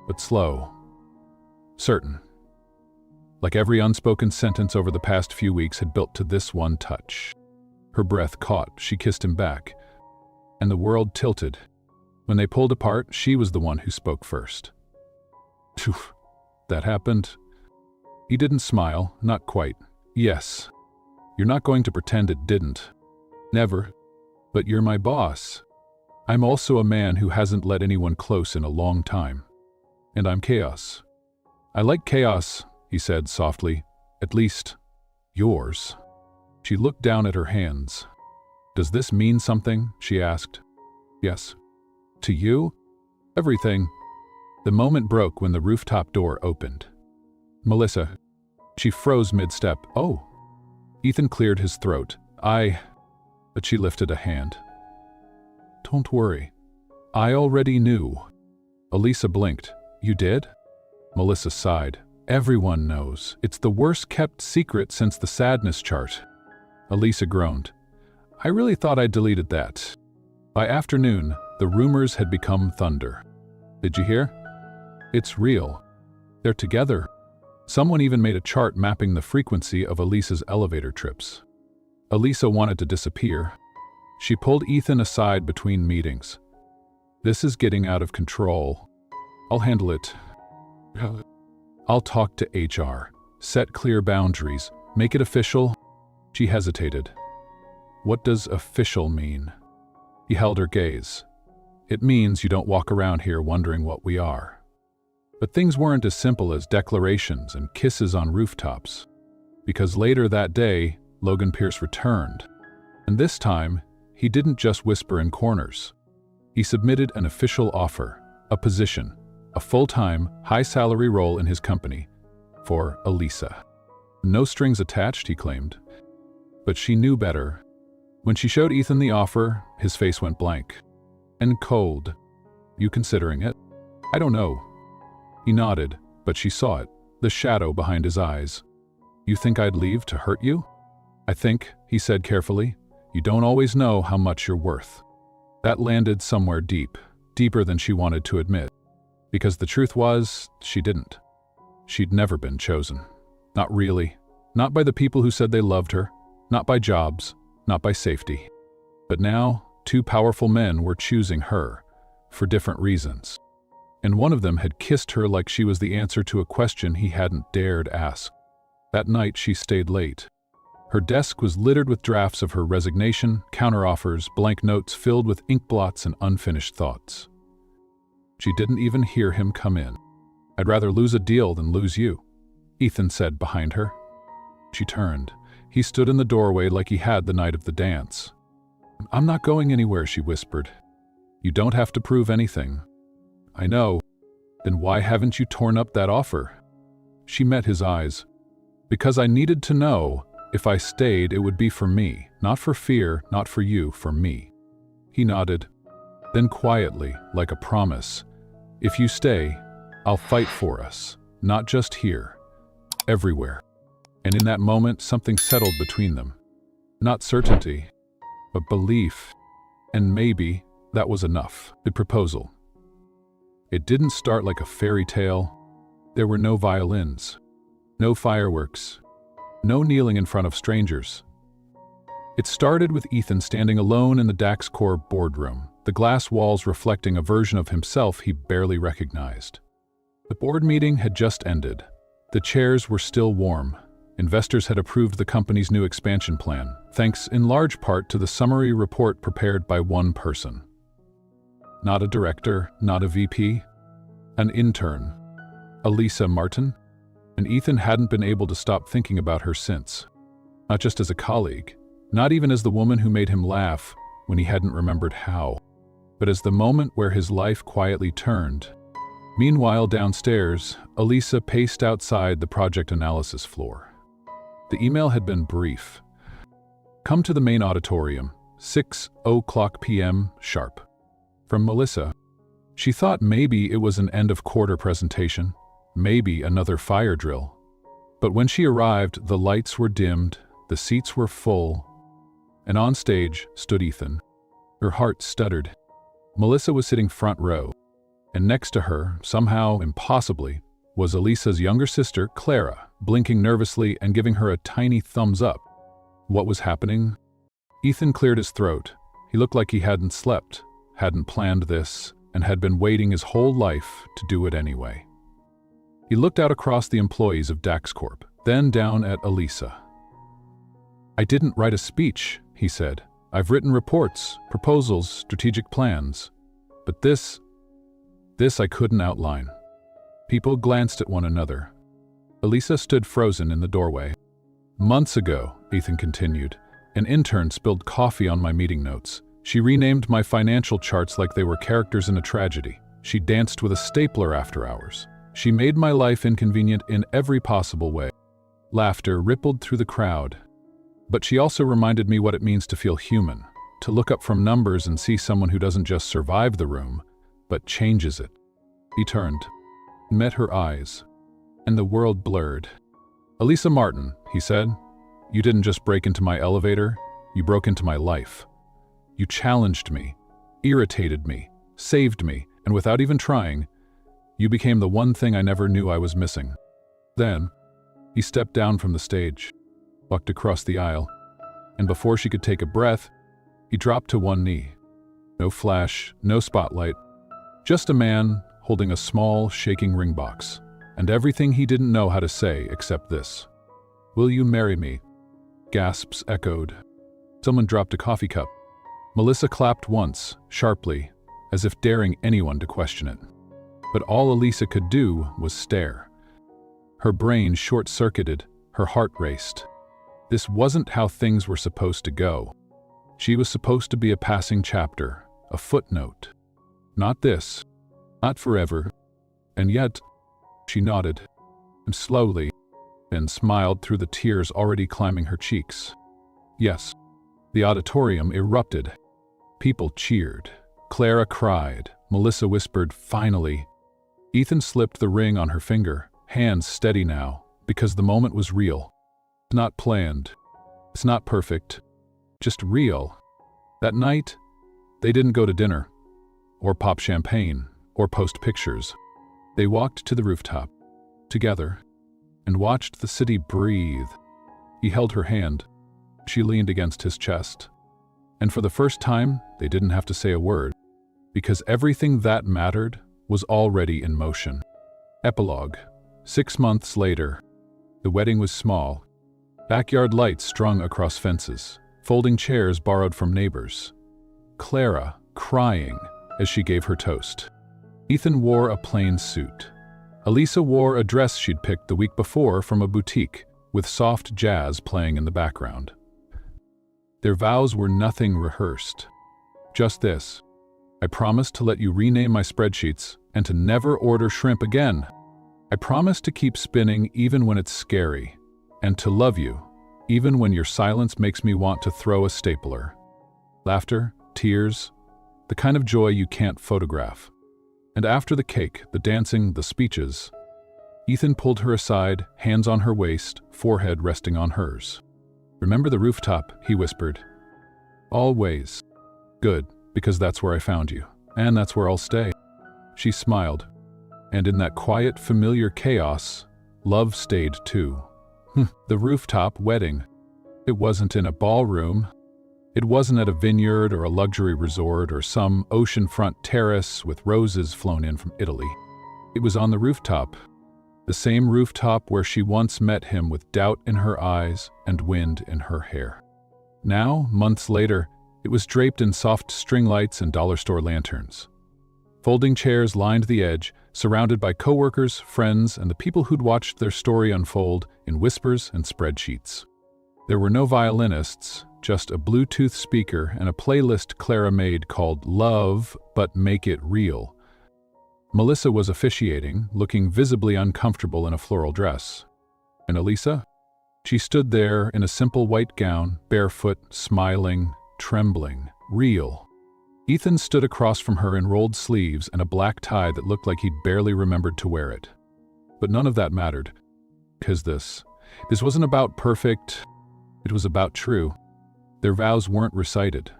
Speaker 1: but slow. Certain. Like every unspoken sentence over the past few weeks had built to this one touch. Her breath caught, she kissed him back. And the world tilted. When they pulled apart, she was the one who spoke first. Phew, that happened. He didn't smile, not quite. "Yes. You're not going to pretend it didn't. Never. But you're my boss. I'm also a man who hasn't let anyone close in a long time. And I'm chaos. I like chaos," he said softly. "At least, yours." She looked down at her hands. "Does this mean something?" she asked. "Yes." "To you?" "Everything." The moment broke when the rooftop door opened. "Melissa." She froze mid-step. "Oh." Ethan cleared his throat. But she lifted a hand. "Don't worry. I already knew." Elisa blinked. "You did?" Melissa sighed. "Everyone knows. It's the worst-kept secret since the sadness chart." Elisa groaned. "I really thought I deleted that." By afternoon, the rumors had become thunder. "Did you hear? It's real. They're together." Someone even made a chart mapping the frequency of Elisa's elevator trips. Elisa wanted to disappear. She pulled Ethan aside between meetings. "This is getting out of control. I'll handle it. I'll talk to HR, set clear boundaries, make it official." She hesitated. "What does official mean?" He held her gaze. "It means you don't walk around here wondering what we are." But things weren't as simple as declarations and kisses on rooftops. Because later that day, Logan Pierce returned. And this time, he didn't just whisper in corners. He submitted an official offer, a position, a full-time, high-salary role in his company, for Elisa. No strings attached, he claimed. But she knew better. When she showed Ethan the offer, his face went blank. And cold. "You considering it?" "I don't know." He nodded, but she saw it, the shadow behind his eyes. "You think I'd leave to hurt you?" "I think," he said carefully, "you don't always know how much you're worth." That landed somewhere deep, deeper than she wanted to admit. Because the truth was, she didn't. She'd never been chosen. Not really. Not by the people who said they loved her. Not by jobs. Not by safety. But now, two powerful men were choosing her, for different reasons. And one of them had kissed her like she was the answer to a question he hadn't dared ask. That night she stayed late. Her desk was littered with drafts of her resignation, counteroffers, blank notes filled with ink blots and unfinished thoughts. She didn't even hear him come in. "I'd rather lose a deal than lose you," Ethan said behind her. She turned. He stood in the doorway like he had the night of the dance. "I'm not going anywhere," she whispered. "You don't have to prove anything." "I know. Then why haven't you torn up that offer?" She met his eyes. Because I needed to know, if I stayed, it would be for me, not for fear, not for you, for me. He nodded. Then quietly, like a promise, if you stay, I'll fight for us, not just here, everywhere. And in that moment, something settled between them. Not certainty, but belief. And maybe that was enough. The proposal. It didn't start like a fairy tale. There were no violins, no fireworks, no kneeling in front of strangers. It started with Ethan standing alone in the DaxCorp boardroom, the glass walls reflecting a version of himself he barely recognized. The board meeting had just ended. The chairs were still warm. Investors had approved the company's new expansion plan, thanks in large part to the summary report prepared by one person. Not a director, not a VP, an intern, Elisa Martin, and Ethan hadn't been able to stop thinking about her since. Not just as a colleague, not even as the woman who made him laugh when he hadn't remembered how, but as the moment where his life quietly turned. Meanwhile, downstairs, Elisa paced outside the project analysis floor. The email had been brief. Come to the main auditorium, 6:00 p.m. sharp. From Melissa. She thought maybe it was an end-of-quarter presentation, maybe another fire drill. But when she arrived, the lights were dimmed, the seats were full, and on stage stood Ethan. Her heart stuttered. Melissa was sitting front row, and next to her, somehow impossibly, was Elisa's younger sister, Clara, blinking nervously and giving her a tiny thumbs up. What was happening? Ethan cleared his throat. He looked like he hadn't slept, hadn't planned this, and had been waiting his whole life to do it anyway. He looked out across the employees of DaxCorp, then down at Elisa. I didn't write a speech, he said. I've written reports, proposals, strategic plans. But this I couldn't outline. People glanced at one another. Elisa stood frozen in the doorway. Months ago, Ethan continued, an intern spilled coffee on my meeting notes. She renamed my financial charts like they were characters in a tragedy. She danced with a stapler after hours. She made my life inconvenient in every possible way. Laughter rippled through the crowd. But she also reminded me what it means to feel human, to look up from numbers and see someone who doesn't just survive the room, but changes it. He turned, met her eyes, and the world blurred. Elisa Martin, he said, you didn't just break into my elevator, you broke into my life. You challenged me, irritated me, saved me, and without even trying, you became the one thing I never knew I was missing. Then, he stepped down from the stage, walked across the aisle, and before she could take a breath, he dropped to one knee. No flash, no spotlight, just a man holding a small, shaking ring box, and everything he didn't know how to say except this. Will you marry me? Gasps echoed. Someone dropped a coffee cup. Melissa clapped once, sharply, as if daring anyone to question it. But all Elisa could do was stare. Her brain short-circuited, her heart raced. This wasn't how things were supposed to go. She was supposed to be a passing chapter, a footnote. Not this, not forever. And yet, she nodded, and slowly, and smiled through the tears already climbing her cheeks. Yes, the auditorium erupted. People cheered. Clara cried. Melissa whispered, finally. Ethan slipped the ring on her finger, hands steady now, because the moment was real. It's not planned. It's not perfect. Just real. That night, they didn't go to dinner, or pop champagne, or post pictures. They walked to the rooftop, together, and watched the city breathe. He held her hand. She leaned against his chest. And for the first time, they didn't have to say a word, because everything that mattered was already in motion. Epilogue. 6 months later. The wedding was small. Backyard lights strung across fences. Folding chairs borrowed from neighbors. Clara crying as she gave her toast. Ethan wore a plain suit. Elisa wore a dress she'd picked the week before from a boutique, with soft jazz playing in the background. Their vows were nothing rehearsed. Just this. I promise to let you rename my spreadsheets and to never order shrimp again. I promise to keep spinning even when it's scary. and to love you, even when your silence makes me want to throw a stapler. Laughter, tears, the kind of joy you can't photograph. And after the cake, the dancing, the speeches, Ethan pulled her aside, hands on her waist, forehead resting on hers. "Remember the rooftop," he whispered. "Always." "Good, because that's where I found you, and that's where I'll stay." She smiled, and in that quiet, familiar chaos, love stayed too. The rooftop wedding. It wasn't in a ballroom. It wasn't at a vineyard or a luxury resort or some oceanfront terrace with roses flown in from Italy. It was on the rooftop, the same rooftop where she once met him with doubt in her eyes and wind in her hair. Now, months later, it was draped in soft string lights and dollar store lanterns. Folding chairs lined the edge, surrounded by coworkers, friends, and the people who'd watched their story unfold in whispers and spreadsheets. There were no violinists, just a Bluetooth speaker and a playlist Clara made called Love, But Make It Real. Melissa was officiating, looking visibly uncomfortable in a floral dress. And Elisa? She stood there in a simple white gown, barefoot, smiling, trembling, real. Ethan stood across from her in rolled sleeves and a black tie that looked like he'd barely remembered to wear it. But none of that mattered, because this wasn't about perfect, it was about true. Their vows weren't recited.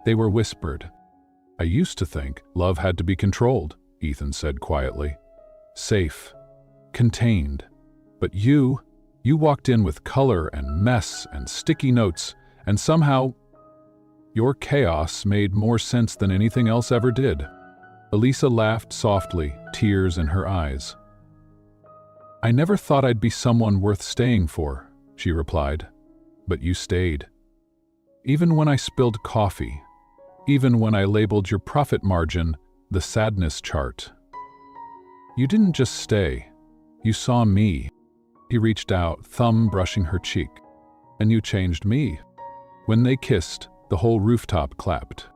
Speaker 1: They were whispered. "I used to think love had to be controlled," Ethan said quietly. "Safe, contained. But you walked in with color and mess and sticky notes, and somehow your chaos made more sense than anything else ever did." Elisa laughed softly, tears in her eyes. "I never thought I'd be someone worth staying for," she replied. "But you stayed. Even when I spilled coffee, even when I labeled your profit margin the sadness chart. You didn't just stay, you saw me." He reached out, thumb brushing her cheek. "And you changed me." When they kissed, the whole rooftop clapped.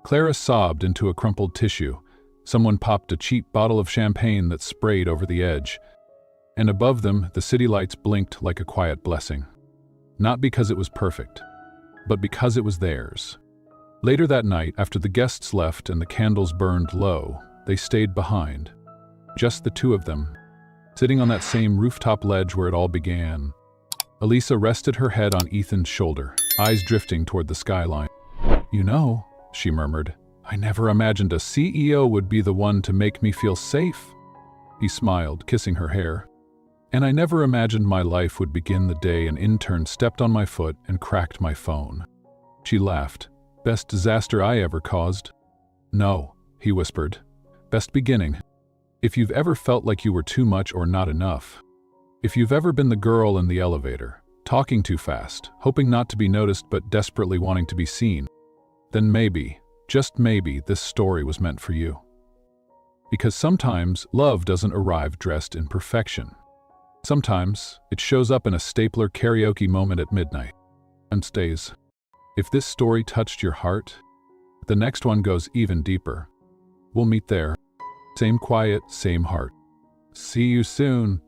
Speaker 1: Clara sobbed into a crumpled tissue. Someone popped a cheap bottle of champagne that sprayed over the edge. And above them, the city lights blinked like a quiet blessing. Not because it was perfect, but because it was theirs. Later that night, after the guests left and the candles burned low, they stayed behind. Just the two of them, sitting on that same rooftop ledge where it all began. Elisa rested her head on Ethan's shoulder, eyes drifting toward the skyline. "You know," she murmured, "I never imagined a CEO would be the one to make me feel safe." He smiled, kissing her hair. "And I never imagined my life would begin the day an intern stepped on my foot and cracked my phone." She laughed. "Best disaster I ever caused." "No," he whispered. "Best beginning. If you've ever felt like you were too much or not enough, if you've ever been the girl in the elevator, talking too fast, hoping not to be noticed but desperately wanting to be seen, then maybe, just maybe, this story was meant for you. Because sometimes love doesn't arrive dressed in perfection. Sometimes it shows up in a stapler karaoke moment at midnight and stays. If this story touched your heart, the next one goes even deeper. We'll meet there. Same quiet, same heart. See you soon.